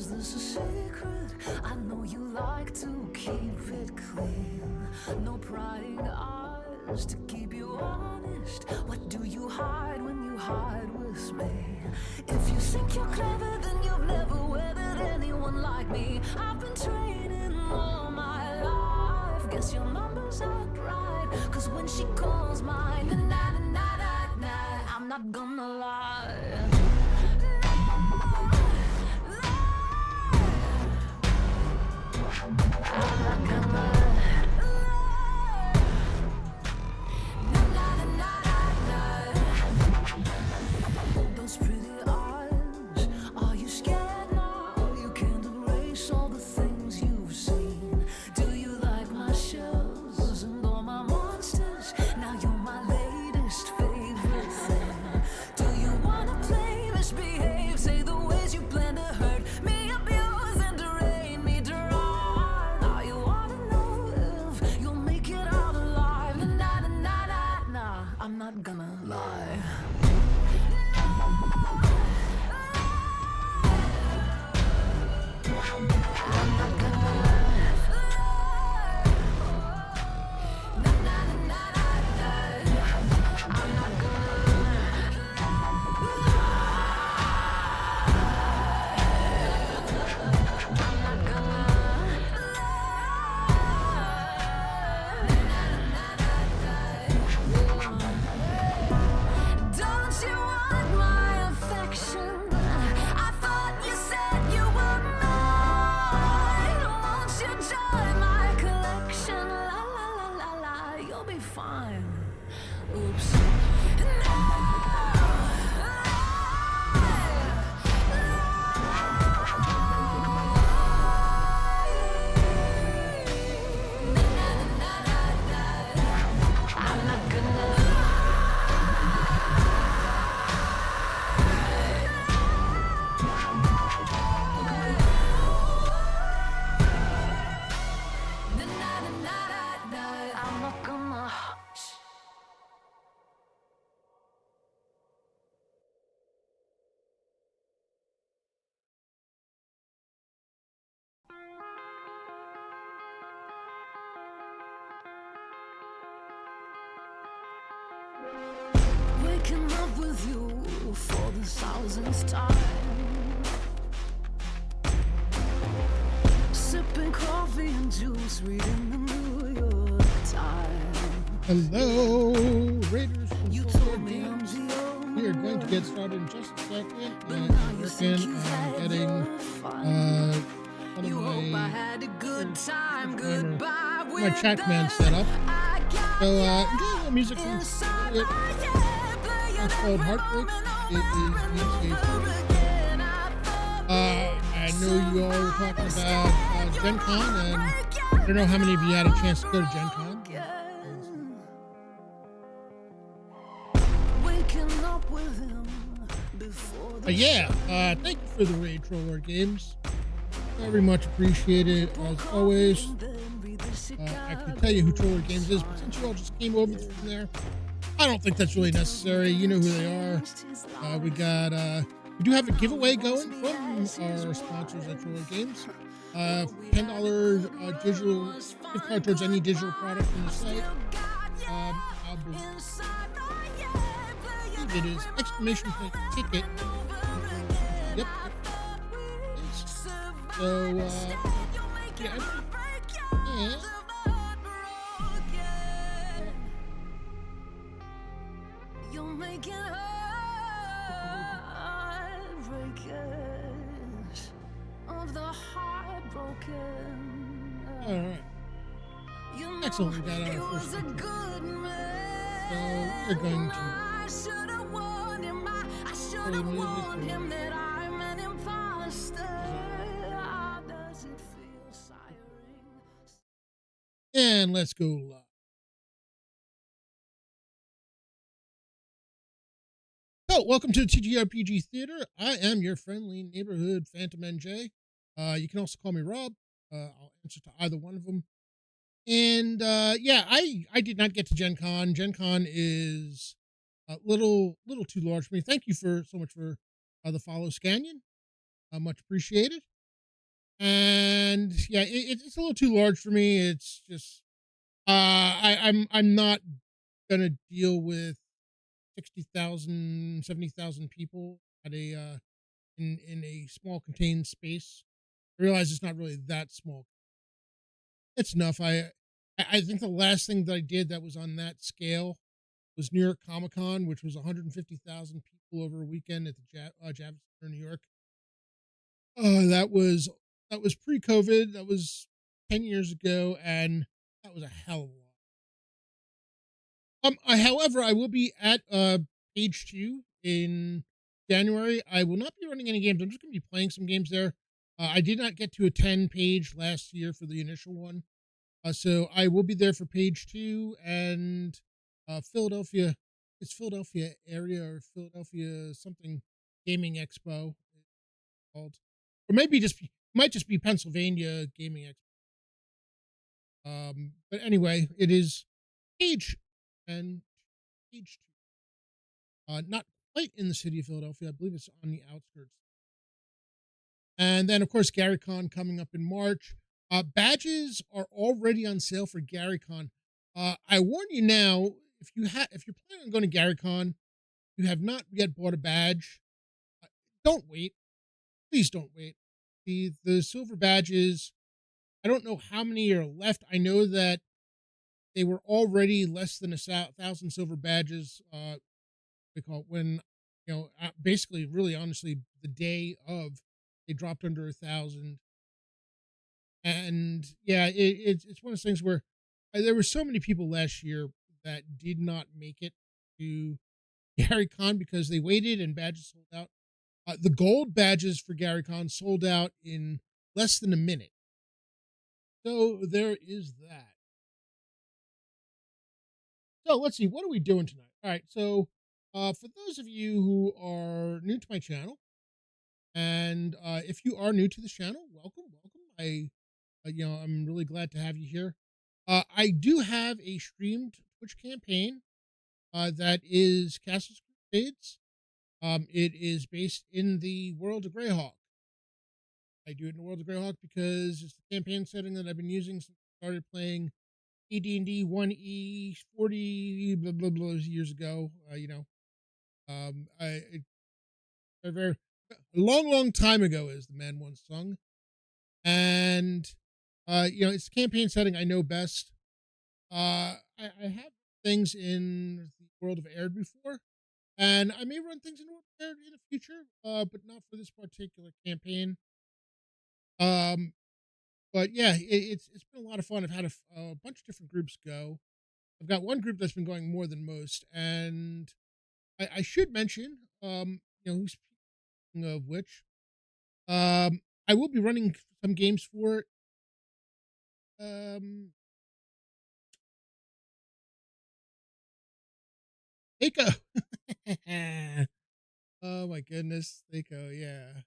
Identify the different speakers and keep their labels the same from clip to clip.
Speaker 1: Is this a secret? I know you like to keep it clean. No prying eyes to keep you honest. What do you hide when you hide with me? If you think you're clever, then you've never weathered anyone like me. I've been training all my life. Guess your numbers are right. Cause when she calls mine, I'm not gonna lie. Those pretty eyes, are you scared now? You can't erase all the things you've seen. Do you like my shells and all my monsters? Now you're my latest favorite thing. Do you wanna play misbehave? Say the ways you plan to hurt me, abuse and drain me dry. Now you wanna know if you'll make it out alive. Nah, I'm not gonna lie. Don't you want my affection? I thought you said you were mine. Won't you join my collection? La la la la la, you'll be fine. Oops. I'm not gonna. I'm not gonna. Waking up with you for the thousandth time. Sipping coffee and juice, reading the New York Times.
Speaker 2: Hello, Raiders from
Speaker 1: You
Speaker 2: Florida
Speaker 1: told me I'm
Speaker 2: Games.
Speaker 1: the only
Speaker 2: We are going to get
Speaker 1: one,
Speaker 2: started in just a second,
Speaker 1: but
Speaker 2: and
Speaker 1: now
Speaker 2: I
Speaker 1: you think
Speaker 2: reckon
Speaker 1: you've
Speaker 2: I'm
Speaker 1: had
Speaker 2: getting
Speaker 1: your fun.
Speaker 2: one
Speaker 1: You
Speaker 2: of
Speaker 1: hope I
Speaker 2: my
Speaker 1: had a good time.
Speaker 2: timer,
Speaker 1: Goodbye,
Speaker 2: my
Speaker 1: we're
Speaker 2: Trackman
Speaker 1: done.
Speaker 2: setup.
Speaker 1: I got
Speaker 2: So
Speaker 1: you
Speaker 2: enjoy a little music from
Speaker 1: inside
Speaker 2: it.
Speaker 1: my head, playing
Speaker 2: It's called
Speaker 1: every
Speaker 2: Heartbreak.
Speaker 1: moment
Speaker 2: It is
Speaker 1: over and
Speaker 2: Beyonce's
Speaker 1: over
Speaker 2: latest
Speaker 1: again.
Speaker 2: song. I know
Speaker 1: Survive
Speaker 2: you all were talking
Speaker 1: instead,
Speaker 2: about
Speaker 1: you're
Speaker 2: Gen Con, and
Speaker 1: heartbreaking,
Speaker 2: I don't know how many of you had a chance to go to Gen Con.
Speaker 1: Waking up with him before the
Speaker 2: Yeah, thank you for the raid, Troller Games. Very much appreciated, as always. I can tell you who Troller Games is, but since you all just came over from there, I don't think that's really necessary. You know who they are. We do have a giveaway going from our sponsors at Troller Games. $10 digital gift card towards any digital product from the site. I believe it is exclamation point ticket. Yep. So, yeah.
Speaker 1: You're making heartbreakers of the heartbroken.
Speaker 2: All right.
Speaker 1: You know,
Speaker 2: Excellent. We got
Speaker 1: he
Speaker 2: our
Speaker 1: was
Speaker 2: first
Speaker 1: a
Speaker 2: feature.
Speaker 1: good man.
Speaker 2: So we're going to
Speaker 1: I should have warned him. I should
Speaker 2: play
Speaker 1: have
Speaker 2: music
Speaker 1: warned him
Speaker 2: or-
Speaker 1: that I'm an imposter. How does it feel, siring?
Speaker 2: and let's go live. So, welcome to the TGRPG Theater. I am your friendly neighborhood Phantom NJ. You can also call me Rob. I'll answer to either one of them. And yeah, I did not get to Gen Con. Gen Con is a little too large for me. Thank you so much for the follow, Scanyon. Much appreciated. and yeah, it's a little too large for me. It's just I'm not gonna deal with 60,000, 70,000 people at a in a small contained space. I realize it's not really that small. It's enough. I think the last thing that I did that was on that scale was New York Comic Con, which was 150,000 people over a weekend at the Javits Center in New York. That was pre-COVID. That was 10 years ago, and that was a hell of a lot. However, I will be at Page Two in January. I will not be running any games. I'm just going to be playing some games there. I did not get to attend Page last year for the initial one, so I will be there for Page Two and Philadelphia. It's Philadelphia area or Philadelphia something gaming expo it's called, or maybe might just be Pennsylvania gaming expo. But anyway, it is Page and Page Two. Not quite in the city of Philadelphia. I believe it's on the outskirts. And then, of course, GaryCon coming up in March. Badges are already on sale for GaryCon. I warn you now, if you're planning on going to GaryCon, you have not yet bought a badge. Don't wait. Please don't wait. The silver badges. I don't know how many are left. I know that they were already less than 1,000 silver badges. They call it when basically, really, honestly, the day of they dropped under 1,000. And yeah, it's one of those things where there were so many people last year that did not make it to GaryCon because they waited and badges sold out. The gold badges for GaryCon sold out in less than a minute. So there is that. So let's see, what are we doing tonight? All right, so for those of you who are new to my channel, and if you are new to this channel, welcome, welcome. I'm really glad to have you here. I do have a streamed Twitch campaign that is Castles Crusades. It is based in the world of Greyhawk. I do it in the world of Greyhawk because it's the campaign setting that I've been using since I started playing AD&D 1E 40 blah, blah, blah years ago. A very a long, long time ago, as the man once sung. And it's the campaign setting I know best. I have things in the world of Aired before, and I may run things in World of Aired in the future, but not for this particular campaign. Um, but yeah, it's been a lot of fun. I've had a bunch of different groups go. I've got one group that's been going more than most, and I should mention, speaking of which, I will be running some games for it. Eiko. Oh my goodness, Eiko, yeah.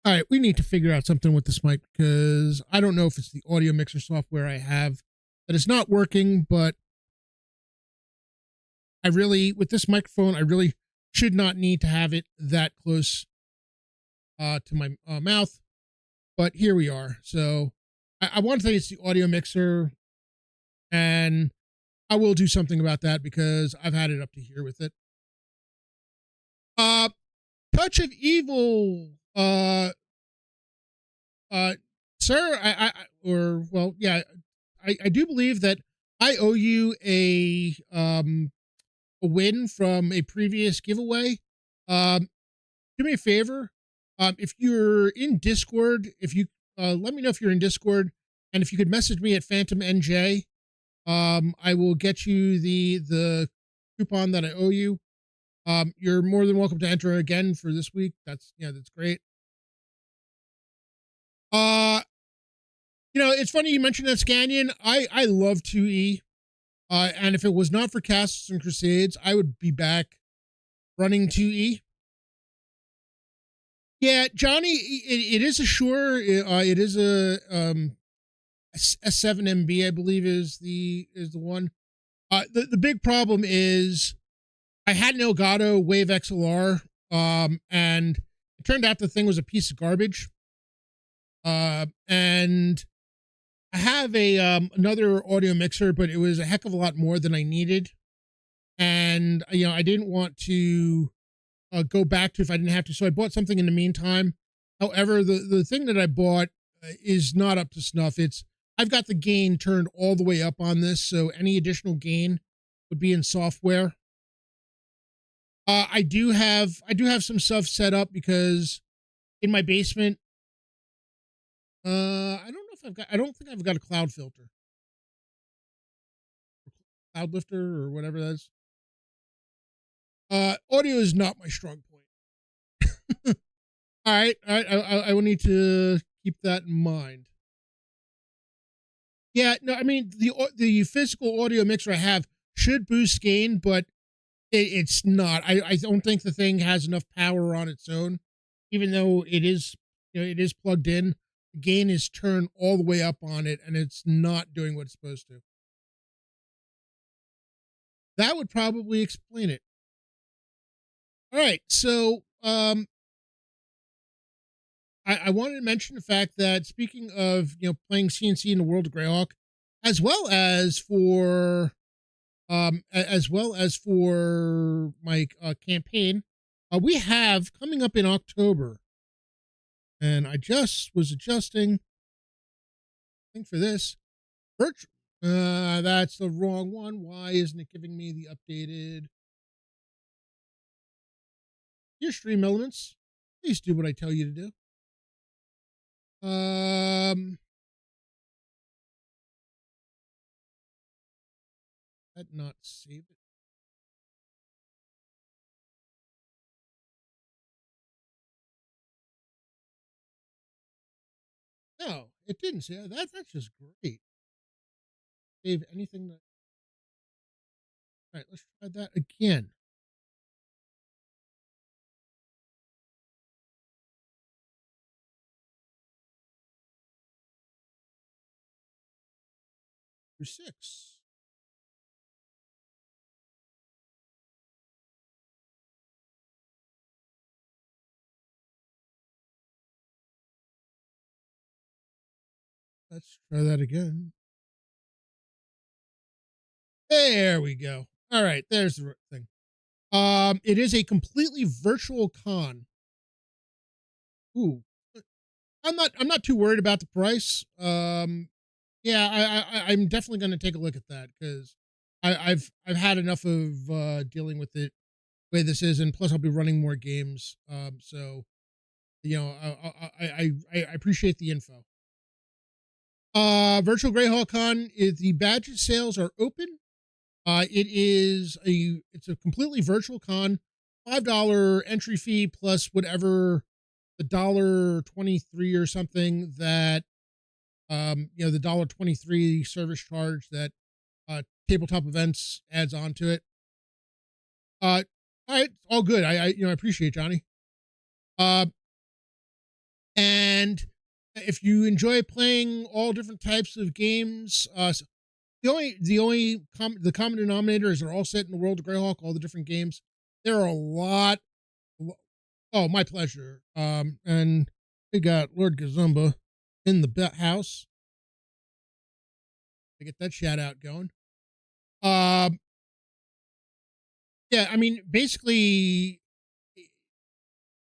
Speaker 2: All right, we need to figure out something with this mic because I don't know if it's the audio mixer software I have that is not working, but with this microphone, I really should not need to have it that close to my mouth. But here we are. So I want to think it's the audio mixer, and I will do something about that because I've had it up to here with it. Touch of Evil, sir, I do believe that I owe you a win from a previous giveaway. Do me a favor. If you're in Discord, if you let me know if you're in Discord, and if you could message me at Phantom NJ, I will get you the coupon that I owe you. You're more than welcome to enter again for this week. That's great. It's funny you mentioned that, Scannion. I love 2E. And if it was not for Castles and Crusades, I would be back running 2E. Yeah, Johnny, it is a Shure. It is a S7MB, I believe is the one. The big problem is I had an Elgato Wave XLR And it turned out the thing was a piece of garbage. And I have a another audio mixer, but it was a heck of a lot more than I needed. And I didn't want to go back to if I didn't have to. So I bought something in the meantime. However, the thing that I bought is not up to snuff. I've got the gain turned all the way up on this, so any additional gain would be in software. I do have some stuff set up because in my basement, I don't think I've got a cloud filter, cloud lifter, or whatever that is. Audio is not my strong point. All right, I will need to keep that in mind. Yeah, no, I mean the physical audio mixer I have should boost gain, but it's not. I don't think the thing has enough power on its own, even though it is plugged in. The gain is turned all the way up on it, and it's not doing what it's supposed to. That would probably explain it. All right, so I wanted to mention the fact that speaking of playing CNC in the world of Greyhawk, as well as for my campaign, we have coming up in October, and I just was adjusting. I think for this virtual. That's the wrong one. Why isn't it giving me the updated? Your stream elements. Please do what I tell you to do. That not save it. No, it didn't say that. That's just great. Save anything that. All right, let's try that again. For 6. Let's try that again. There we go. All right, there's the thing. It is a completely virtual con. Ooh, I'm not too worried about the price. Yeah, I'm definitely going to take a look at that because I've had enough of dealing with it the way this is, and plus I'll be running more games. So I appreciate the info. Virtual Greyhawk Con is the badges sales are open. It's a completely virtual con, $5 entry fee plus whatever the $1.23 or something that the $1.23 service charge that tabletop events adds on to it. All right, all good. I appreciate Johnny. And if you enjoy playing all different types of games, the common denominator is they're all set in the world of Greyhawk, all the different games. There are a lot. Oh, my pleasure. And we got Lord Gazumba in the house. To get that shout out going. Yeah, I mean, basically,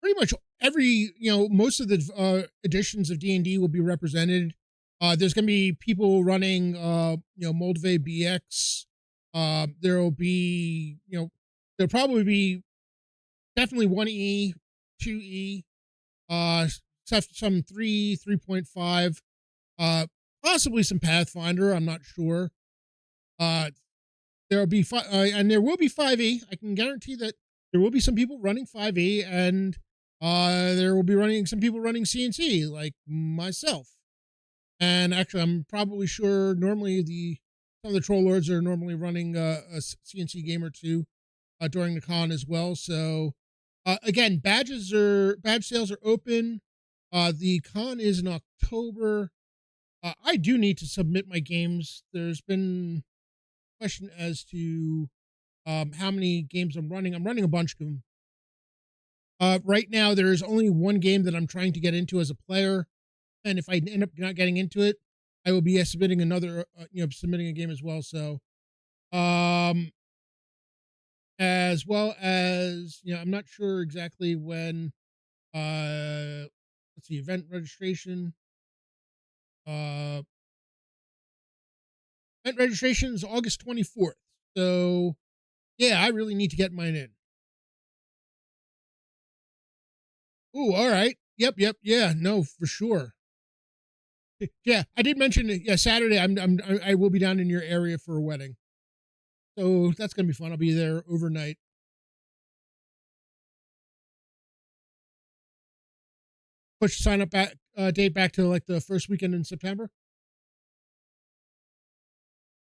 Speaker 2: pretty much most of the editions of D&D will be represented. There's going to be people running, Moldave BX. There'll be, there'll probably be definitely 1E, 2E, some 3, 3.5, possibly some Pathfinder. I'm not sure. There'll be and there will be 5E. I can guarantee that there will be some people running 5E, and there will be some people running CNC like myself. And actually, I'm probably sure normally some of the Troll Lords are normally running a CNC game or two during the con as well. So again, badge sales are open. The con is in October. I do need to submit my games. There's been a question as to how many games I'm running. I'm running a bunch of them. Right now, there is only one game that I'm trying to get into as a player, and if I end up not getting into it, I will be submitting another, submitting a game as well. So, um, as well as I'm not sure exactly when. Let's see, event registration. Uh, Event registration is August 24th. So, yeah, I really need to get mine in. Ooh, all right. Yep, yep, yeah, no, for sure. Yeah, I did mention it. Yeah, Saturday. I will be down in your area for a wedding, so that's gonna be fun. I'll be there overnight. Push the sign up date back to like the first weekend in September.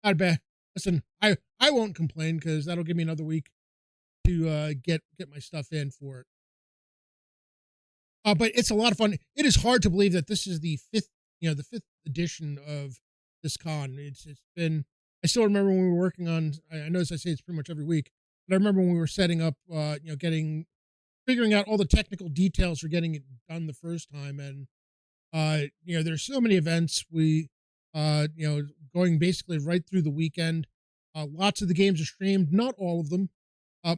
Speaker 2: Not bad. Listen, I won't complain because that'll give me another week to get my stuff in for it. But it's a lot of fun. It is hard to believe that this is the fifth edition of this con. It's been. I still remember when we were working on. I notice I say it's pretty much every week, but I remember when we were setting up, figuring out all the technical details for getting it done the first time, and there's so many events. Going basically right through the weekend. Lots of the games are streamed, not all of them.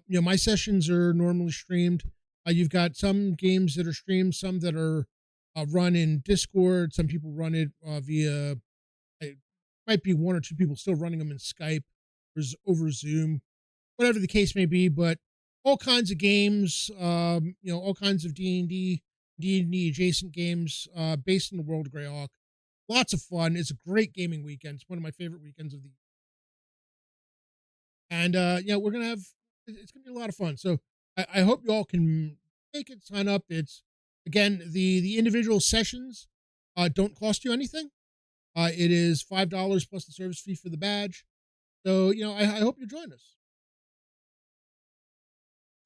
Speaker 2: My sessions are normally streamed. You've got some games that are streamed, some that are run in Discord. Some people run it via. It might be one or two people still running them in Skype or over Zoom, whatever the case may be. But all kinds of games, all kinds of D&D adjacent games based in the world of Greyhawk. Lots of fun. It's a great gaming weekend. It's one of my favorite weekends of the year. And we're gonna have it's gonna be a lot of fun. So I hope you all can make it, sign up. It's again the individual sessions don't cost you anything. It is $5 plus the service fee for the badge. So I hope you join us.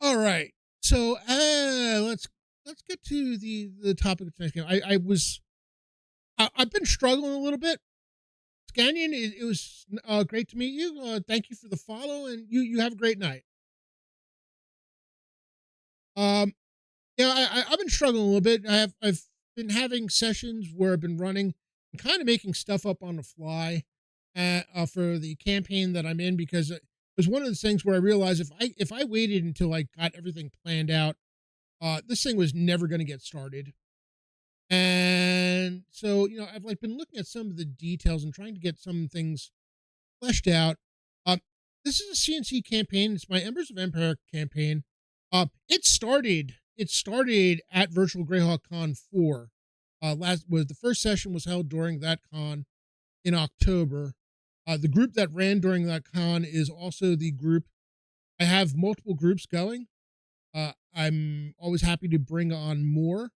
Speaker 2: All right. So let's get to the topic of tonight's game. I've been struggling a little bit. Scannion, it was great to meet you. Thank you for the follow, and you have a great night. Um, I've been struggling a little bit. I've been having sessions where I've been running and kind of making stuff up on the fly for the campaign that I'm in because it was one of the things where I realized if I waited until I got everything planned out, this thing was never going to get started. And so I've like been looking at some of the details and trying to get some things fleshed out. Um, this is a CNC campaign. It's my Embers of Empire campaign. It started at Virtual Greyhawk Con 4. The first session was held during that con in October. The group that ran during that con is also the group. I have multiple groups going. I'm always happy to bring on more.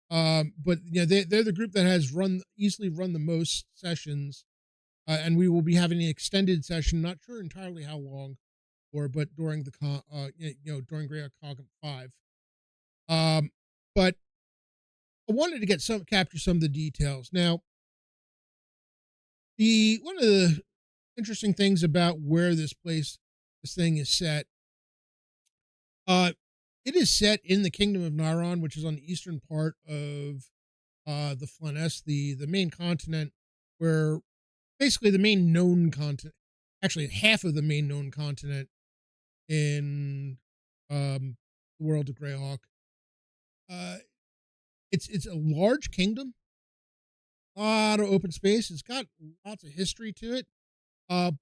Speaker 2: But they're the group that has easily run the most sessions. And we will be having an extended session, not sure entirely how long, but during the con, during Greyhawk Con 5. But I wanted to capture some of the details. Now, one of the interesting things about where this thing is set, it is set in the Kingdom of Nyrond, which is on the eastern part of the Flanaess, the main continent, where basically the main known continent, actually half of the main known continent in the world of Greyhawk. It's a large kingdom, a lot of open space. It's got lots of history to it,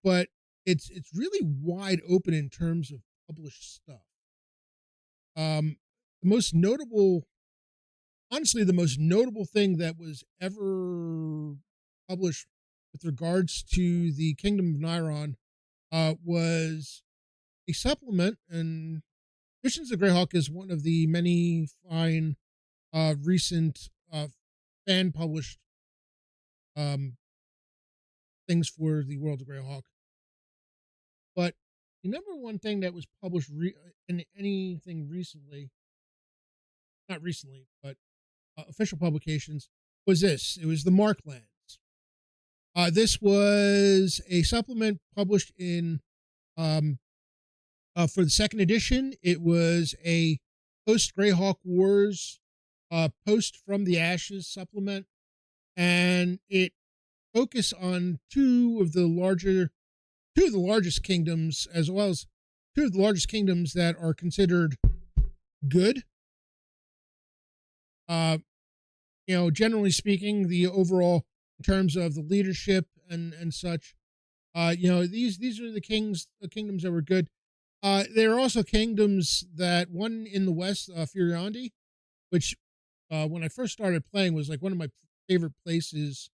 Speaker 2: but it's really wide open in terms of published stuff. The most notable, honestly, the most notable thing that was ever published with regards to the Kingdom of Nyrond was a supplement, and Visions of Greyhawk is one of the many fine recent fan published things for the world of Greyhawk. But the number one thing that was published in anything recently, not recently, but official publications, was this. It was the Marklands. This was a supplement published in for the second edition. It was a post Greyhawk Wars, post From the Ashes supplement, and it focused on two of the largest kingdoms, as well as two of the largest kingdoms that are considered good. Uh, generally speaking, the overall in terms of the leadership and such. These are the kingdoms that were good. There are also kingdoms that one in the west, Furiandi, which when I first started playing was like one of my favorite places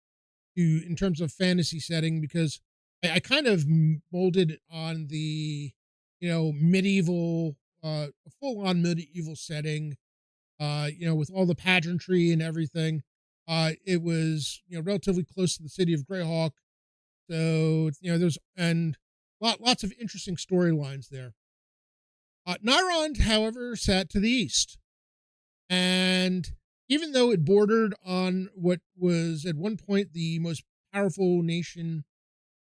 Speaker 2: to in terms of fantasy setting because I kind of molded on the medieval, full on medieval setting. With all the pageantry and everything. It was relatively close to the city of Greyhawk, so there's and lots of interesting storylines there. Nyrond, however, sat to the east, and even though it bordered on what was at one point the most powerful nation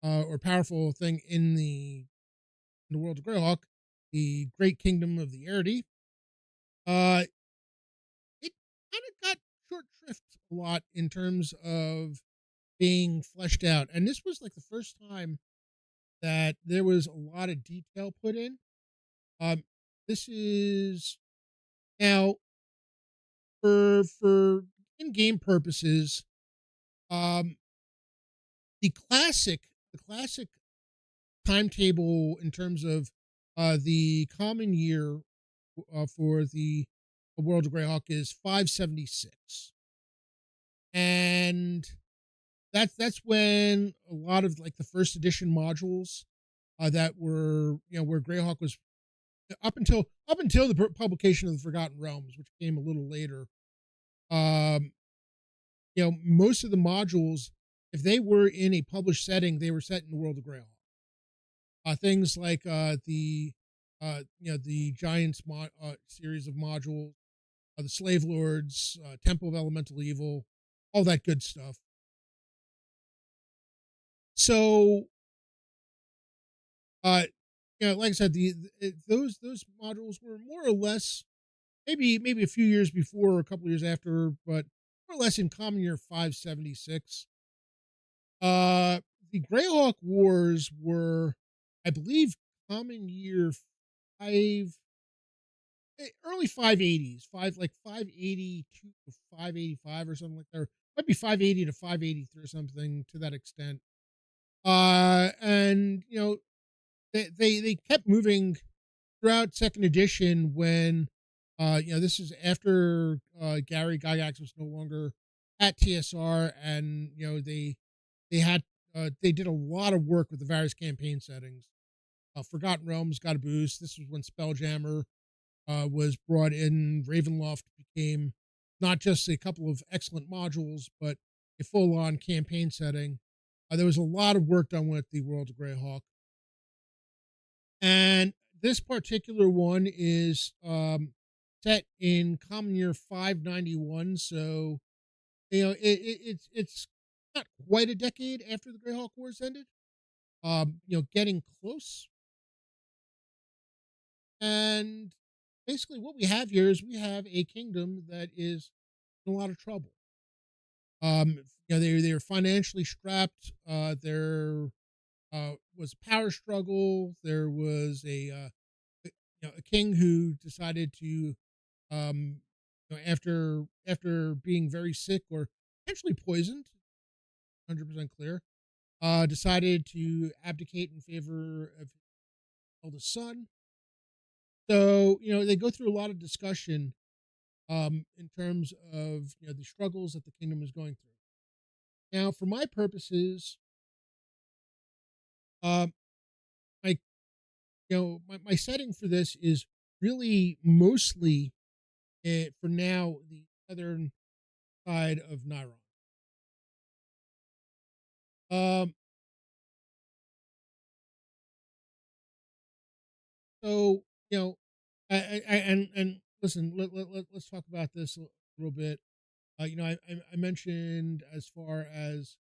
Speaker 2: or powerful thing in the world of Greyhawk, the Great Kingdom of the Erde, uh, it kind of got short shrift a lot in terms of being fleshed out. And this was like the first time that there was a lot of detail put in. Um, this is now for in-game purposes. Um, the classic timetable in terms of the common year for the World of Greyhawk is 576, and that's when a lot of like the first edition modules that were where Greyhawk was up until the publication of the Forgotten Realms, which came a little later. Um, most of the modules, if they were in a published setting, they were set in the world of Greyhawk. Things like the Giants series of modules, the Slave Lords, Temple of Elemental Evil, all that good stuff. So, uh, like I said, those modules were more or less maybe a few years before or a couple years after, but more or less in common year 576. Uh, the Greyhawk Wars were, I believe, common year five, early 580s, 582 to 585 or something like that. Or might be 580 to 583 or something to that extent. And they kept moving throughout second edition when this is after Gary Gygax was no longer at TSR, and they had they did a lot of work with the various campaign settings. Forgotten Realms got a boost. This was when Spelljammer was brought in. Ravenloft became not just a couple of excellent modules, but a full-on campaign setting. There was a lot of work done with the World of Greyhawk. And this particular one is set in common year 591. So, it's not quite a decade after the Greyhawk Wars ended. Getting close. And basically, what we have here is we have a kingdom that is in a lot of trouble. They're financially strapped. There was a power struggle. There was a king who decided to, after being very sick or potentially poisoned, 100% clear, decided to abdicate in favor of his eldest son. So they go through a lot of discussion in terms of the struggles that the kingdom is going through. Now, for my purposes, um, my my setting for this is really mostly for now the southern side of Nyrond. Um, so and listen, let's talk about this a little bit. I mentioned as far as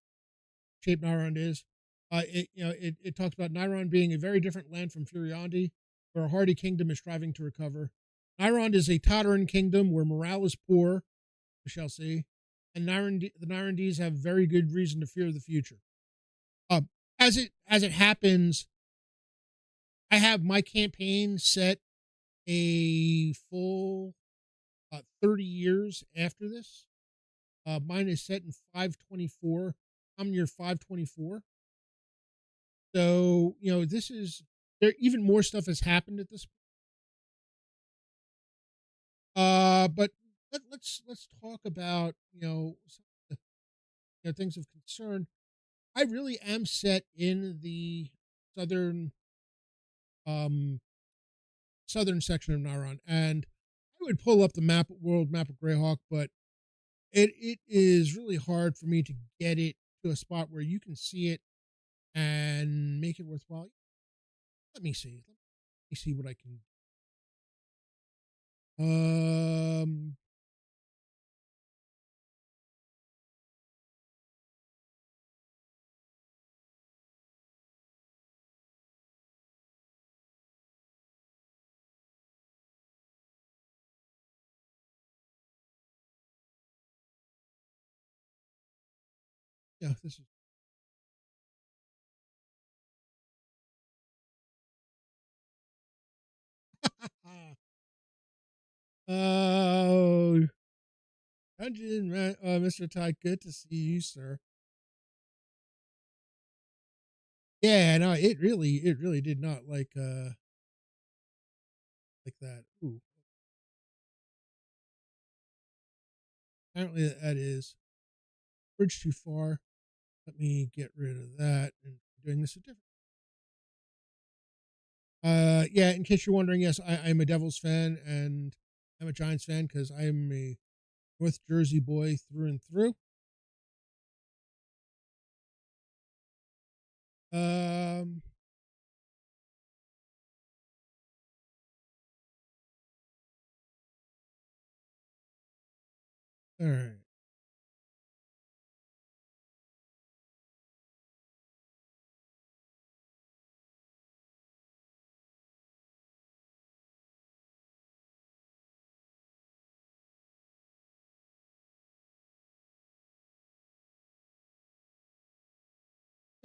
Speaker 2: shape Nyrond is. It talks about Nyrond being a very different land from Furiandi, where a hardy kingdom is striving to recover. Nyrond is a tottering kingdom where morale is poor, we shall see, and the Nyrondese have very good reason to fear the future. Um, as it happens, I have my campaign set a full 30 years after this. Mine is set in 524. I'm near 524. So, this is there even more stuff has happened at this. But let's talk about, some of the, things of concern. I really am set in the southern um southern section of Nyrond, and I would pull up the world map of Greyhawk, but it is really hard for me to get it to a spot where you can see it and make it worthwhile. Let me see. Let me see what I can. Um. Yeah. This is. Oh, Mr. Todd. Good to see you, sir. Yeah. No. It really did not like that. Ooh. Apparently that is bridge too far. Let me get rid of that and doing this a different. Yeah. In case you're wondering, yes, I'm a Devils fan and I'm a Giants fan because I'm a North Jersey boy through and through. Um. All right.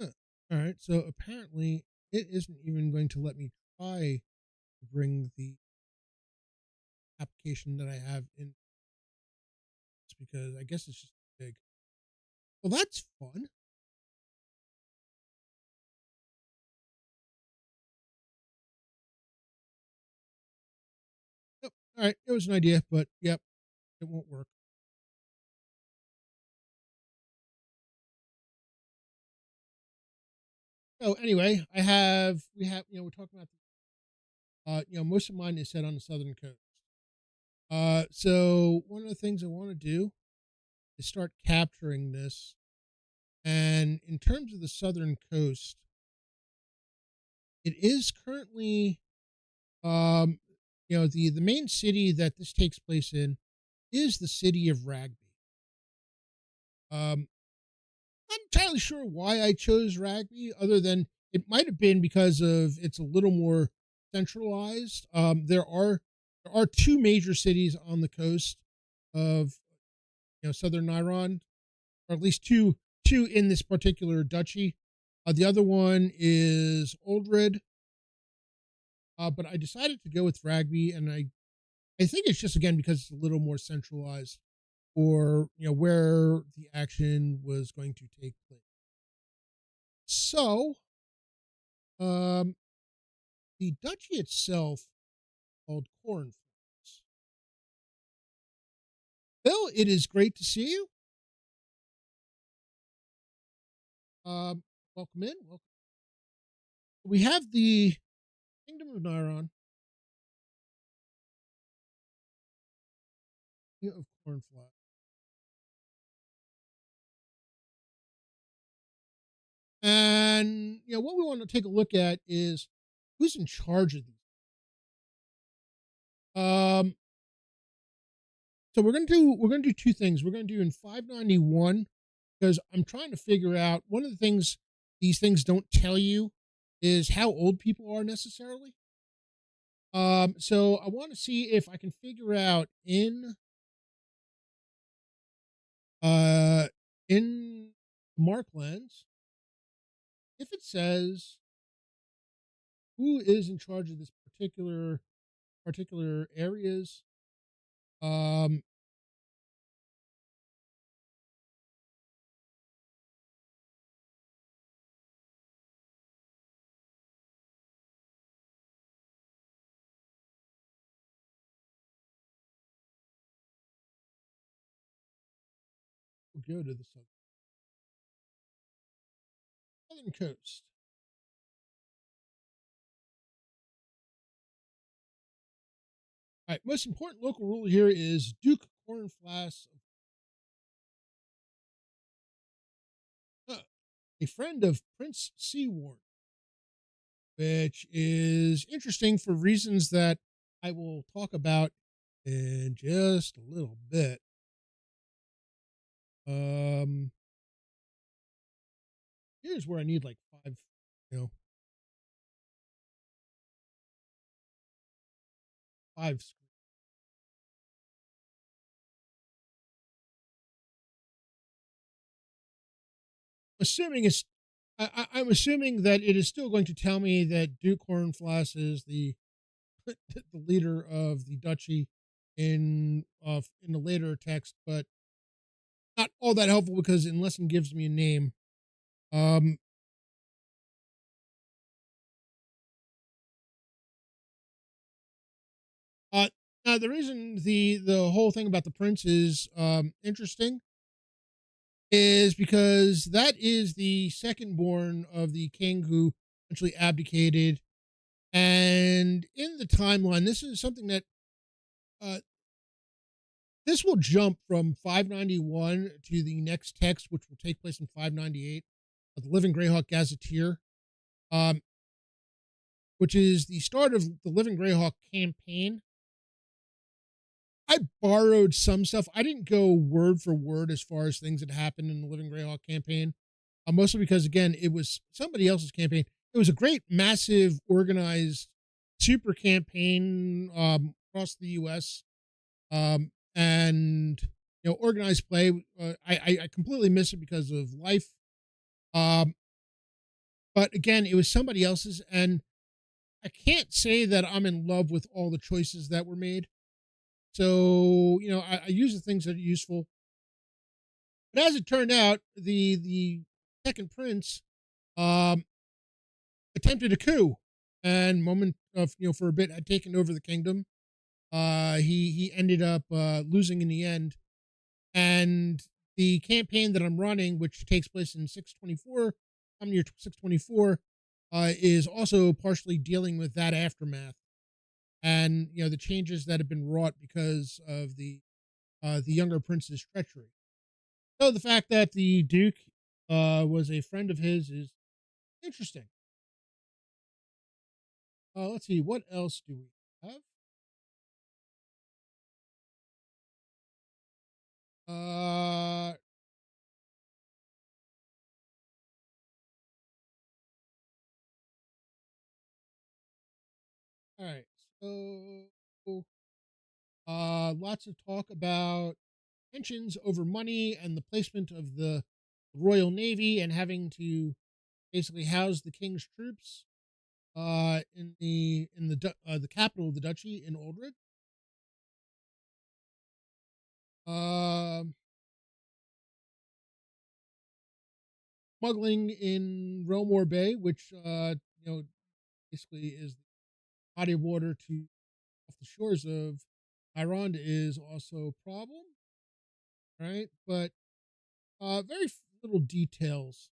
Speaker 2: Huh. All right. So apparently, it isn't even going to let me try to bring the application that I have in because I guess it's just big. Well, that's fun. Yep. All right. It was an idea, but yep, it won't work. So anyway, we have, we're talking about, most of mine is set on the southern coast. So one of the things I want to do is start capturing this. And in terms of the southern coast, it is currently, um, the main city that this takes place in is the city of Ragby. Um, I'm not entirely sure why I chose Ragby, other than it might have been because of it's a little more centralized. There are two major cities on the coast of southern Nyrond, or at least two in this particular duchy. The other one is Oldred, but I decided to go with Ragby, and I think it's just again because it's a little more centralized, or where the action was going to take place. So, um, the duchy itself called Cornflakes. Bill, it is great to see you. Um, welcome in. Welcome. We have the Kingdom of Nyrond, of Cornflakes. And what we want to take a look at is who's in charge of these. Um, so we're gonna do two things. We're gonna do in 591 because I'm trying to figure out one of the things these things don't tell you is how old people are necessarily. So I want to see if I can figure out uh in Marklands if it says who is in charge of this particular areas. Um, we'll go to the southern coast. All right, most important local rule here is Duke Cornflass, a friend of Prince Seaworn, which is interesting for reasons that I will talk about in just a little bit. Um, Here's where I need like five, you know, five. Assuming it's, I'm assuming that it is still going to tell me that Duke Cornflass is the the leader of the duchy in the later text, but not all that helpful because unless it gives me a name. Um, uh, Now the reason the whole thing about the prince is interesting is because that is the second born of the king who eventually abdicated, and in the timeline, this is something that uh, this will jump from 591 to the next text, which will take place in 598 of the Living Greyhawk Gazetteer, um, which is the start of the Living Greyhawk campaign. I borrowed some stuff. I didn't go word for word as far as things that happened in the Living Greyhawk campaign, mostly because, again, it was somebody else's campaign. It was a great, massive, organized, super campaign across the U.S. And organized play. I completely miss it because of life. Um, but again, it was somebody else's, and I can't say that I'm in love with all the choices that were made. So I use the things that are useful. But as it turned out, the second prince um, attempted a coup, and moment of for a bit had taken over the kingdom. He ended up losing in the end, and the campaign that I'm running, which takes place in 624, I'm year 624, is also partially dealing with that aftermath and the changes that have been wrought because of the younger prince's treachery. So the fact that the duke was a friend of his is interesting. Let's see, what else do we have? Uh, all right. So, lots of talk about tensions over money and the placement of the Royal Navy and having to basically house the king's troops in the capital of the duchy in Oldred. Um, Smuggling in Romor Bay, which basically is the body of water to off the shores of Nyrond, is also a problem, right? But very little details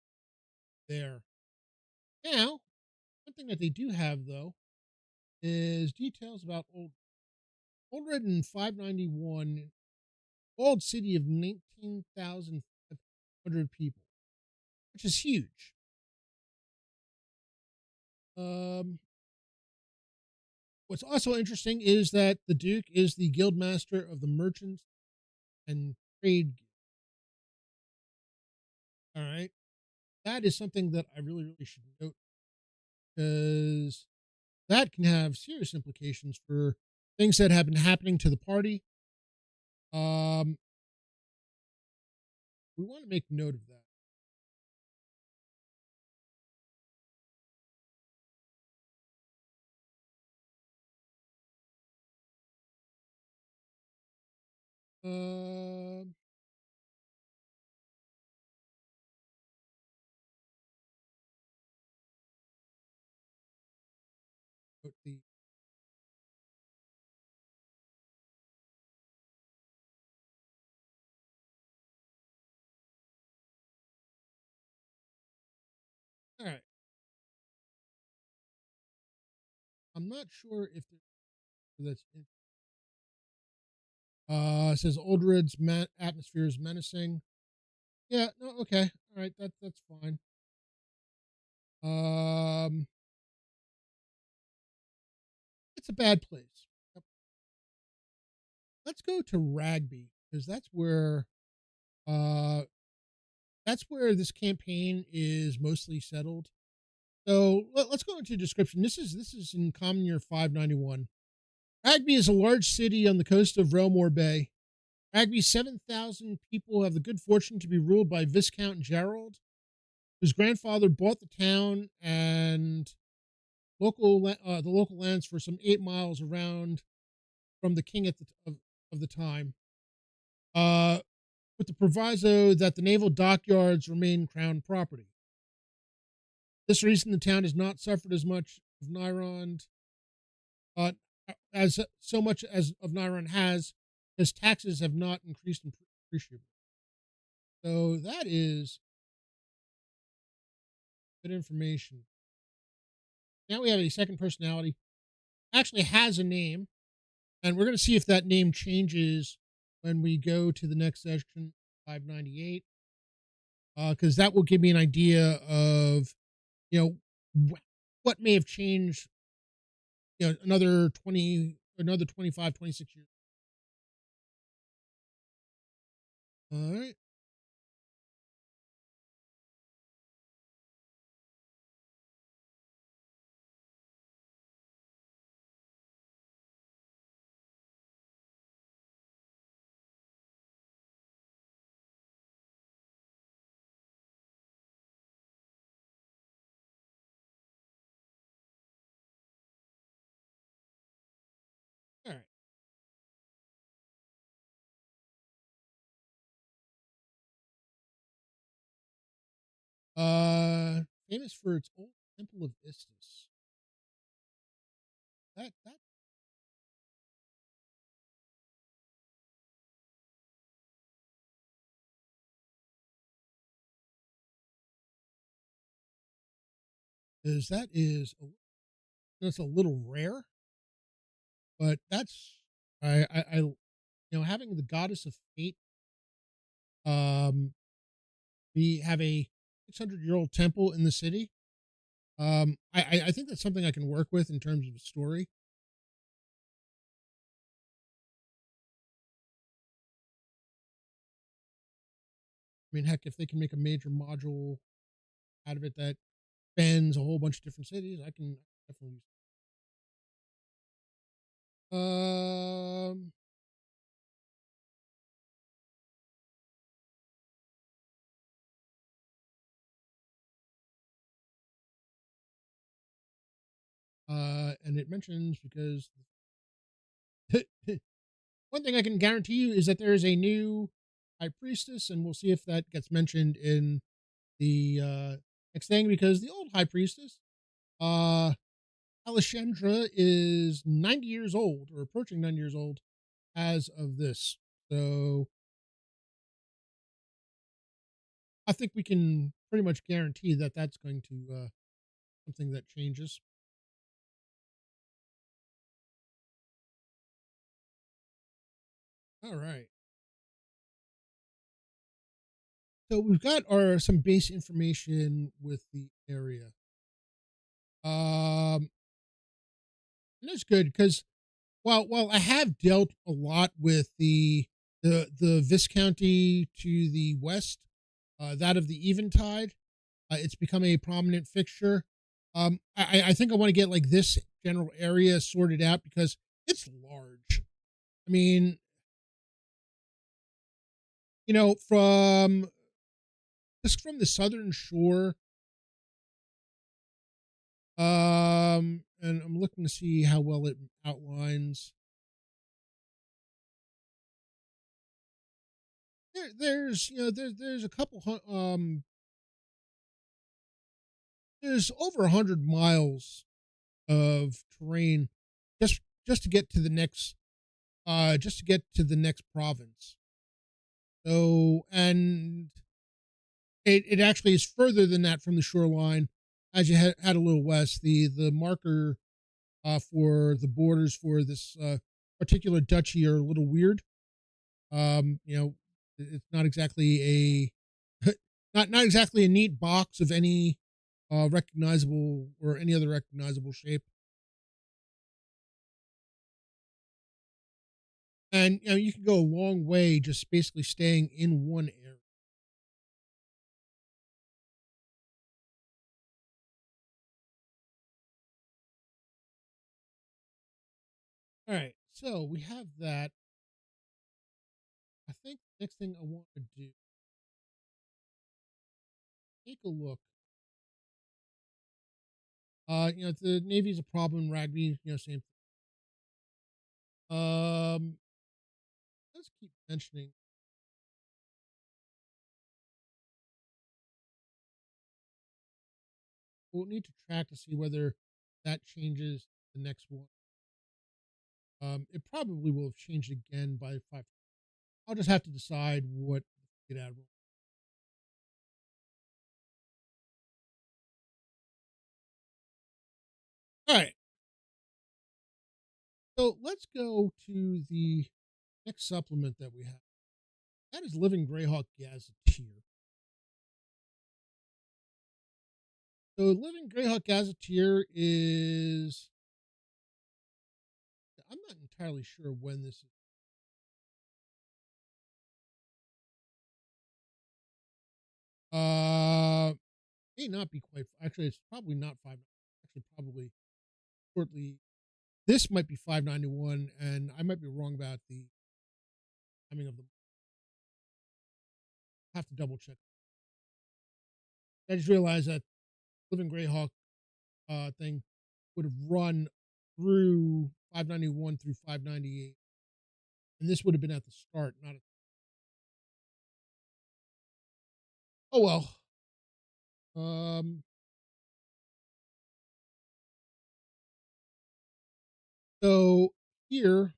Speaker 2: there. Now, one thing that they do have though is details about Oldred in 591, old city of 19,500 people, which is huge. Um, what's also interesting is that the Duke is the guild master of the merchants and trade. All right, that is something that I really, really should note because that can have serious implications for things that have been happening to the party. Um, we want to make note of that. Um, but the all right. I'm not sure if that's it says Oldred's atmosphere is menacing. Yeah, no, okay. All right, that's fine. Um it's a bad place. Yep. Let's go to Ragby because uh that's where this campaign is mostly settled. So let's go into description. This is in Common Year 591. Ragby is a large city on the coast of Relmore Bay. Ragby's 7,000 people have the good fortune to be ruled by Viscount Gerald, whose grandfather bought the town and the local lands for some 8 miles around from the king of the time, uh, with the proviso that the naval dockyards remain crown property. This reason, the town has not suffered as much of Nyrond, uh, as so much as of Nyrond has, as taxes have not increased appreciably. So that is good information. Now we have a second personality. Actually has a name, and we're going to see if that name changes when we go to the next section, 598, because that will give me an idea of, you know, what may have changed, another 25, 26 years. All right. All right. Famous for its old Temple of Istus. That is that is a, that's a little rare, but that's having the goddess of fate. We have a 600-year-old temple in the city. I think that's something I can work with in terms of a story. I mean, heck, if they can make a major module out of it that spans a whole bunch of different cities, I can definitely use it. And it mentions because one thing I can guarantee you is that there is a new high priestess, and we'll see if that gets mentioned in the next thing. Because the old high priestess, uh, Alessandra, is 90 years old or approaching 90 years old as of this. So I think we can pretty much guarantee that that's going to something that changes. All right. So we've got our some base information with the area. Um, and that's good because while I have dealt a lot with the Viscounty to the west, that of the Eventide, it's become a prominent fixture. I think I want to get like this general area sorted out because it's large. I mean, from just from the southern shore, and I'm looking to see how well it outlines. There's a couple there's over 100 miles of terrain just to get to the next province. So, and it actually is further than that from the shoreline. As you had a little west, the marker for the borders for this particular duchy are a little weird. It's not exactly a not exactly a neat box of any recognizable or any other recognizable shape. And you can go a long way just basically staying in one area. All right, so we have that. I think the next thing I want to do, take a look. The Navy's a problem. Rugby, same thing. Let's keep mentioning. We'll need to track to see whether that changes the next one. It probably will have changed again by 5. I'll just have to decide what to get out of. All right. So let's go to the next supplement that we have. That is Living Greyhawk Gazetteer. So Living Greyhawk Gazetteer is, I'm not entirely sure when this is. Uh, may not be quite. Actually, it's probably not 5. Actually, probably shortly. This might be 591, and I might be wrong about the timing of them. Have to double check. I just realized that Living Greyhawk thing would have run through 591 through 598, and this would have been at the start, not at. Oh well. Um. So here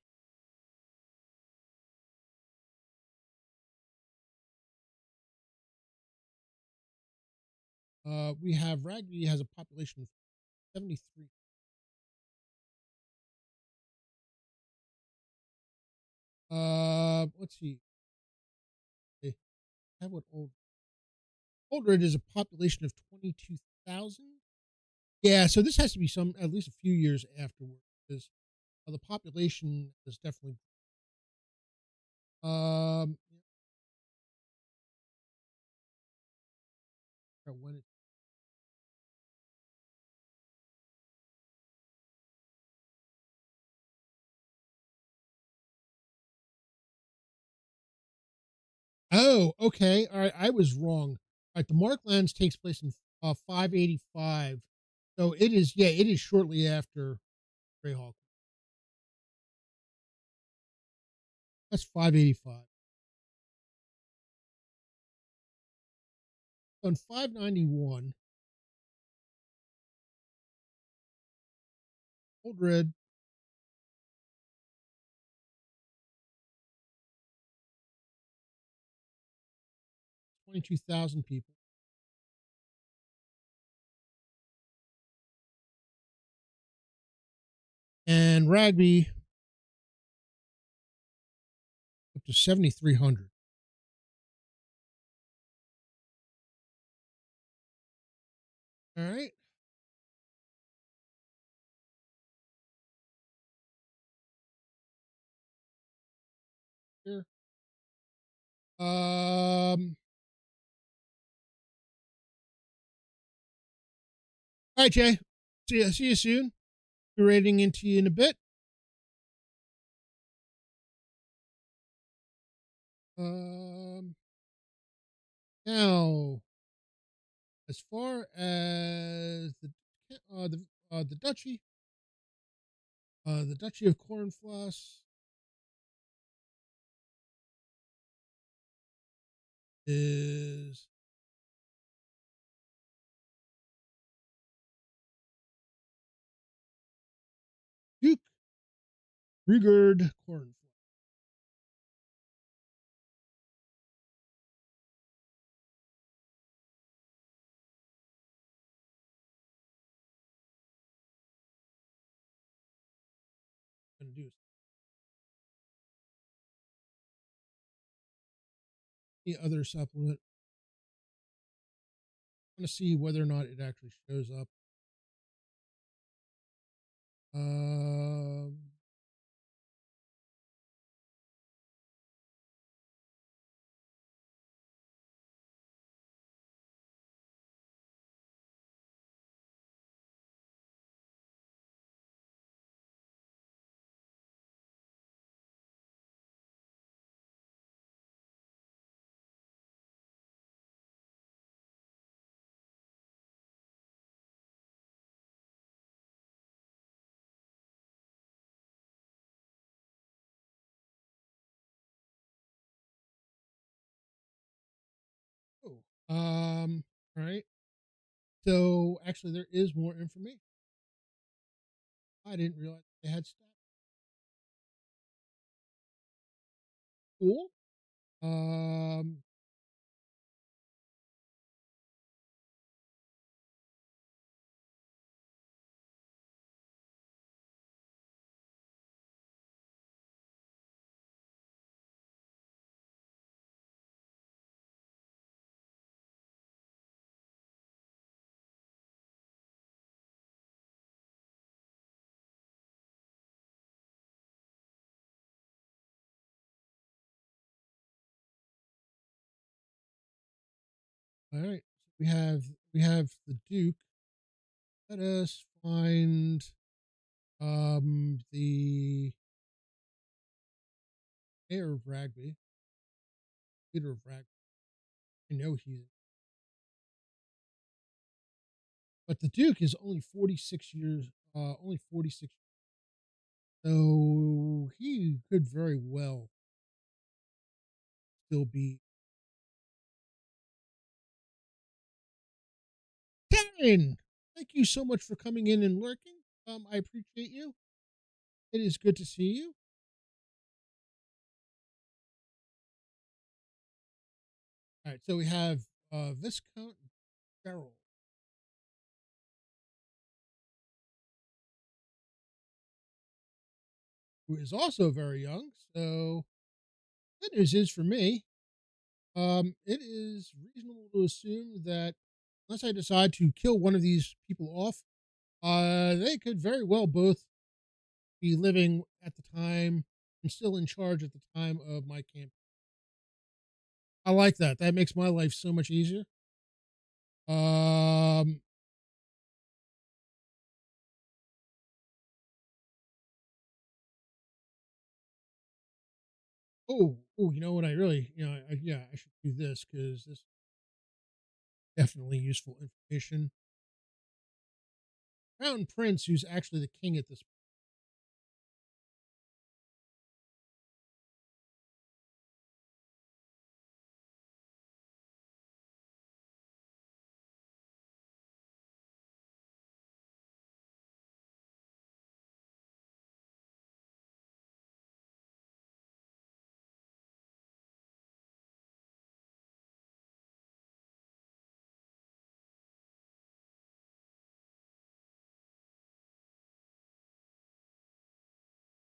Speaker 2: we have Ragby has a population of 73. Let's see. Okay, I have what Old Ridge is a population of 22,000. Yeah, so this has to be some at least a few years afterward because the population is definitely. Um, when it. Oh, okay. All right, I was wrong. All right, the Marklands takes place in 585, so it is. Yeah, it is shortly after Greyhawk. That's 585. On 591, Old Red 22,000 people. And Rugby up to 7,300. All right. Here. All right, Jay. See you soon. be rating into you in a bit. Um, Now, as far as the duchy, the Duchy of Cornfloss is Duke Rigard Cornfloss. Going to do the other supplement. I want to see whether or not it actually shows up. Um, oh, all right. So actually, there is more information. I didn't realize they had stats. Cool. Um, all right. We have the Duke. Let us find the mayor of Ragby, leader of Ragby. I know he's, but the Duke is only 46 years. Only 46. So he could very well still be. Karen, thank you so much for coming in and lurking. I appreciate you. It is good to see you. All right, so we have Viscount Gerald, who is also very young. So good news is for me, it is reasonable to assume that unless I decide to kill one of these people off, they could very well both be living at the time and still in charge at the time of my campaign. I like that. That makes my life so much easier. Um, oh, you know what? I really, yeah, I should do this because this is definitely useful information. Crown Prince, who's actually the king at this.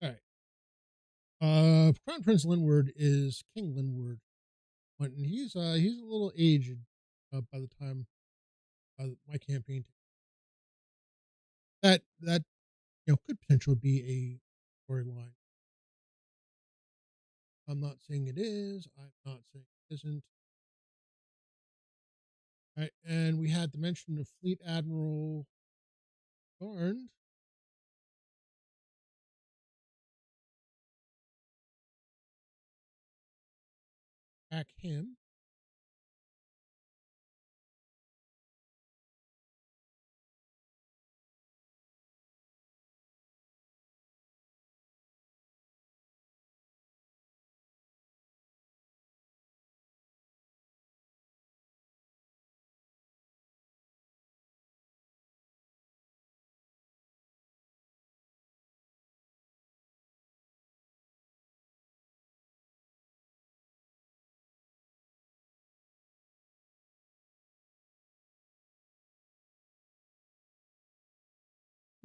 Speaker 2: All right. Crown Prince Linward is King Linward, and he's a little aged by the time my campaign. That could potentially be a storyline. I'm not saying it is. I'm not saying it isn't. Right, and we had the mention of Fleet Admiral Nyrond. track him.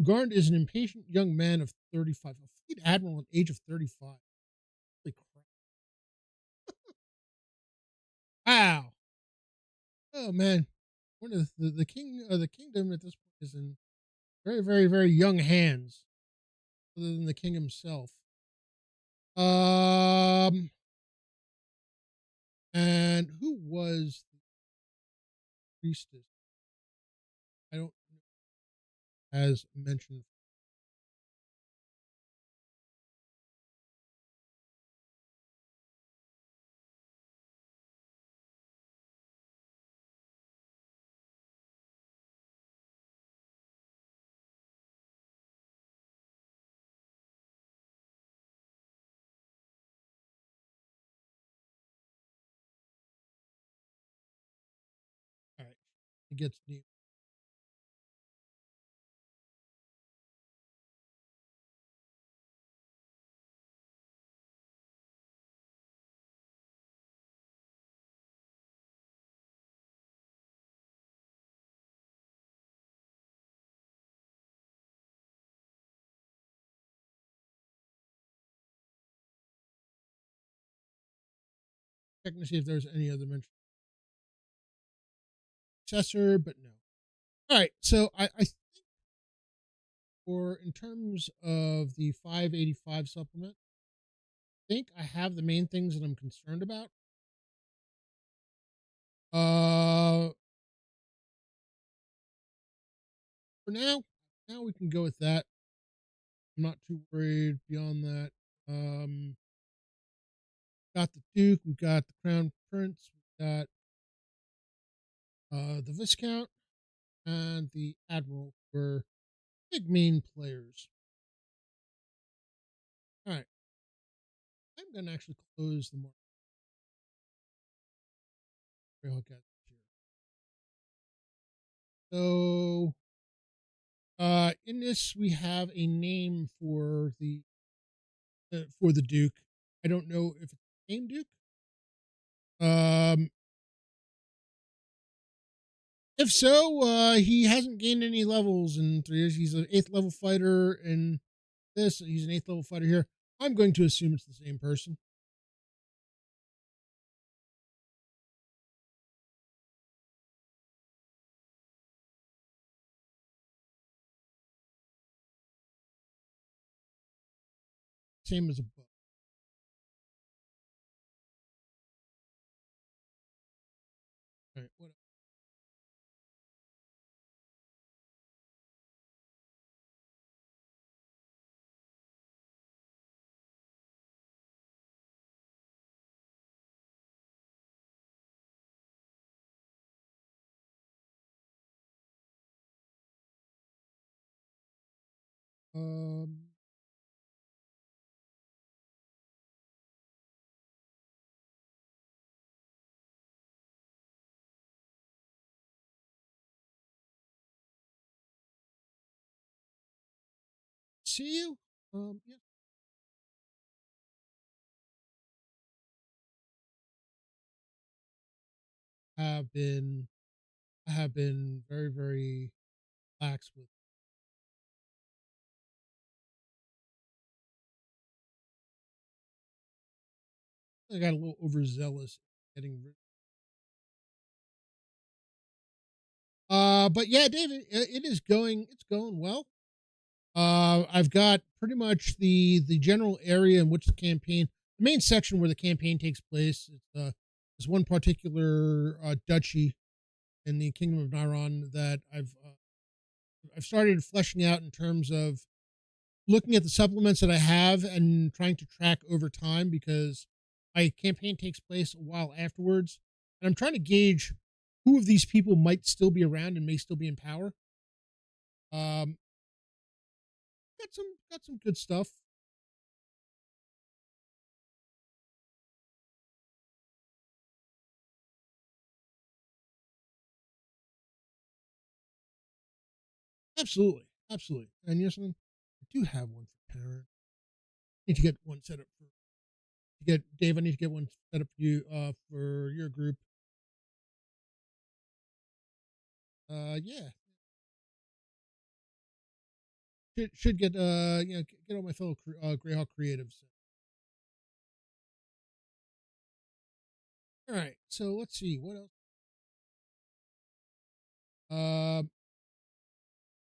Speaker 2: Garnd is an impatient young man of 35, a fleet admiral at the age of 35. Holy crap. Wow. Oh, man. One of the king of the kingdom at this point is in very, very, very young hands, other than the king himself. Um, and who was the priestess? I don't know, as mentioned. All right, it gets new. Checking to see if there's any other mention. Successor, but no. All right, so I think for in terms of the 585 supplement, I think I have the main things that I'm concerned about. Uh, for now we can go with that. I'm not too worried beyond that. Got the Duke, we got the Crown Prince, we got the Viscount, and the Admiral were big main players. All right, I'm gonna actually close the market. Okay, so in this we have a name for the Duke. I don't know if it's the same Duke. Um, if so, he hasn't gained any levels in 3 years. He's an 8th level fighter in this. He's an 8th level fighter here. I'm going to assume it's the same person. Same as a book. All right, what see you. Yeah, have been I have been very, very lax with. I got a little overzealous getting rid. But yeah, David, it is going. It's going well. I've got pretty much the general area in which the campaign, the main section where the campaign takes place. Is one particular duchy in the Kingdom of Nyrond that I've started fleshing out in terms of looking at the supplements that I have and trying to track over time because My campaign takes place a while afterwards, and I'm trying to gauge who of these people might still be around and may still be in power. Um, got some good stuff. Absolutely, absolutely. And yes, I do have one for parent. Need to get one set up for to get Dave. I need to get one set up for you for your group. Yeah, should get get all my fellow Greyhawk creatives. All right, so let's see what else. Uh,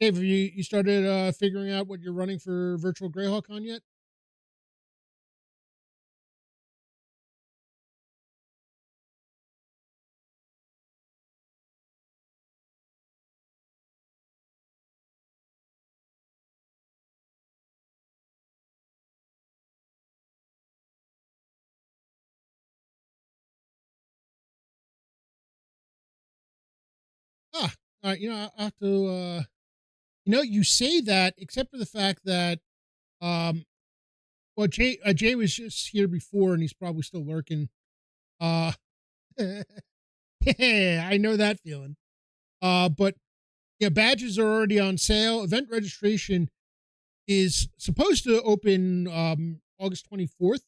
Speaker 2: Dave, have you started figuring out what you're running for virtual Greyhawk on yet? Ah, all right. I have to. You say that, except for the fact that, um, well, Jay was just here before, and he's probably still lurking. Uh, I know that feeling. But yeah, badges are already on sale. Event registration is supposed to open August 24th.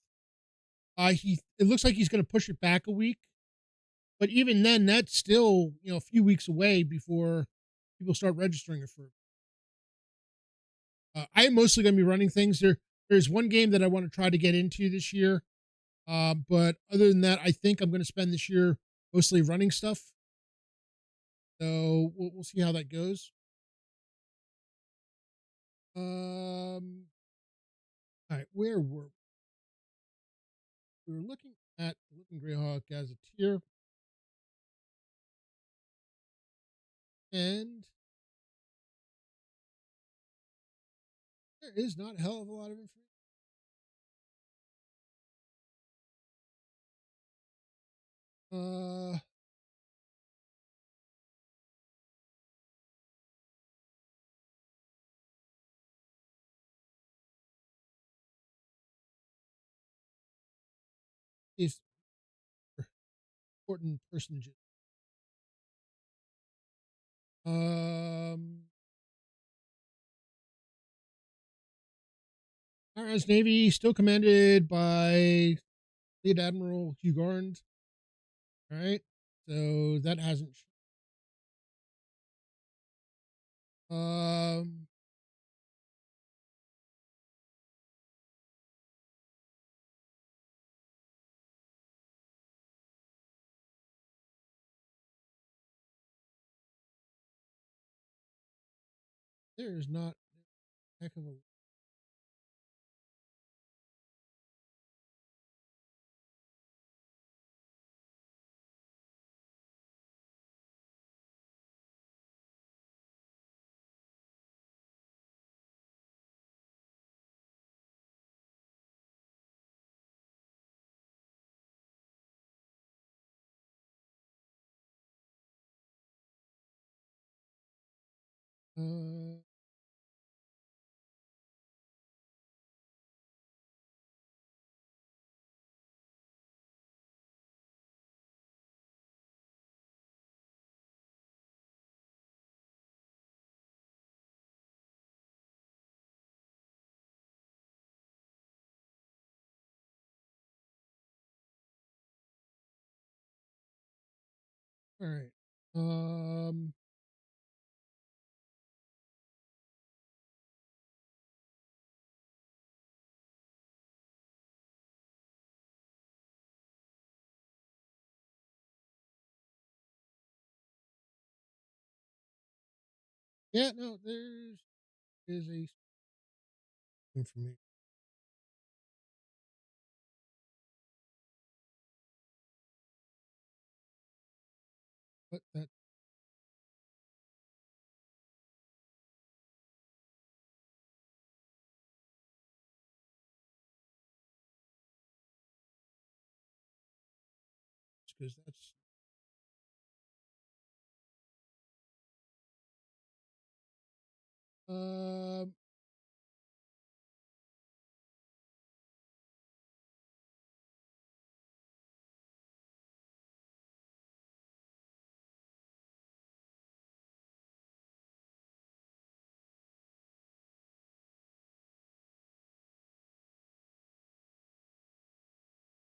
Speaker 2: It looks like he's going to push it back a week, but even then, that's still a few weeks away before people start registering it for. I'm mostly going to be running things. There's one game that I want to try to get into this year, but other than that, I think I'm going to spend this year mostly running stuff. So we'll see how that goes. All right, where were we? Were looking at Looking Greyhawk as a tier, and there is not a hell of a lot of information. Uh, is important personages. Um, Nyron's Navy still commanded by Lead Admiral Hugh Garland. All right, so that hasn't. Um, there is not a heck of a. Uh, all right. Um, yeah, no, there's is a information, but that. because that's um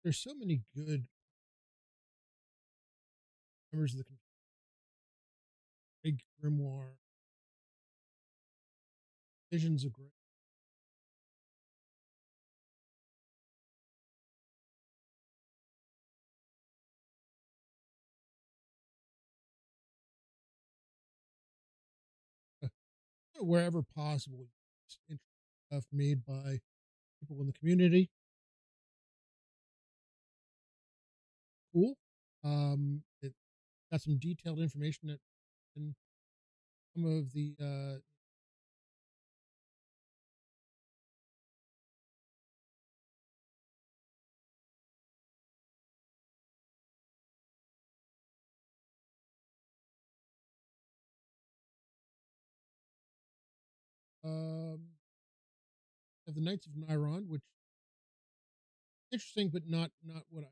Speaker 2: there's so many good members of the big grimoire visions of great. Wherever possible, it's interesting stuff made by people in the community. Cool. It got some detailed information that in some of the of the Knights of Nyrond, which interesting, but not what I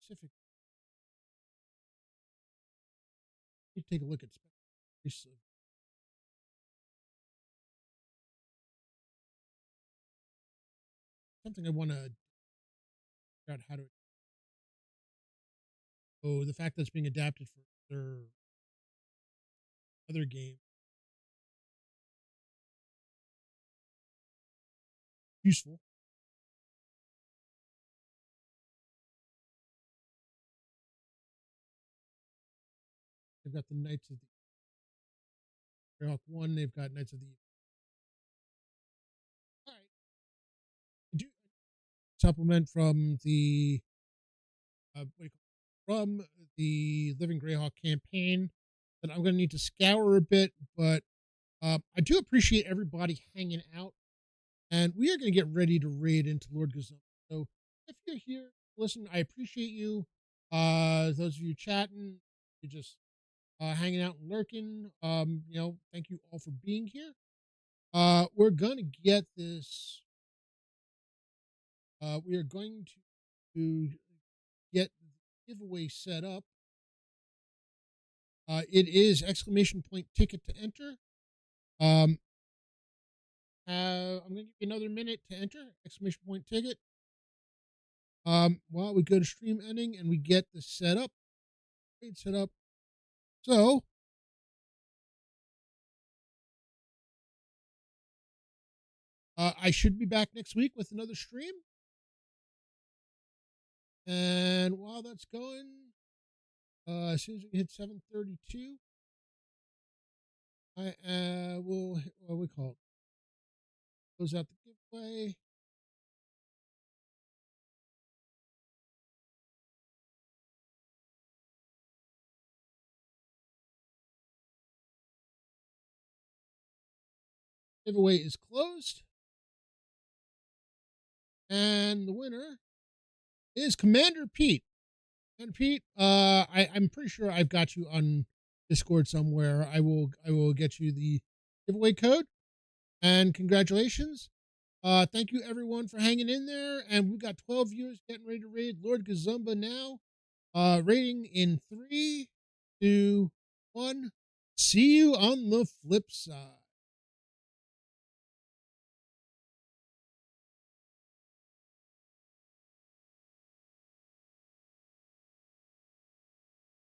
Speaker 2: specific. You take a look at something I want to figure out how to. Oh, the fact that it's being adapted for other game useful. They've got the Knights of the Greyhawk One. They've got Knights of the. All right, I do supplement from the from the Living Greyhawk campaign that I'm going to need to scour a bit, but I do appreciate everybody hanging out, and we are going to get ready to raid into Lord Gazum. So if you're here, listen, I appreciate you. Those of you chatting, you just hanging out and lurking. Thank you all for being here. We're gonna get this. We are going to get the giveaway set up. It is exclamation point ticket to enter. I'm going to give you another minute to enter exclamation point ticket. While we go to stream ending and we get the setup, great setup. So, I should be back next week with another stream. And while that's going, as soon as we hit 7:32, I will what we call it, close out the giveaway. Giveaway is closed, and the winner is Commander Pete. And Pete, I'm pretty sure I've got you on Discord somewhere. I will get you the giveaway code. And congratulations. Thank you everyone for hanging in there. And we've got 12 viewers getting ready to raid Lord Gazumba now. Rating in 3, 2, 1. See you on the flip side.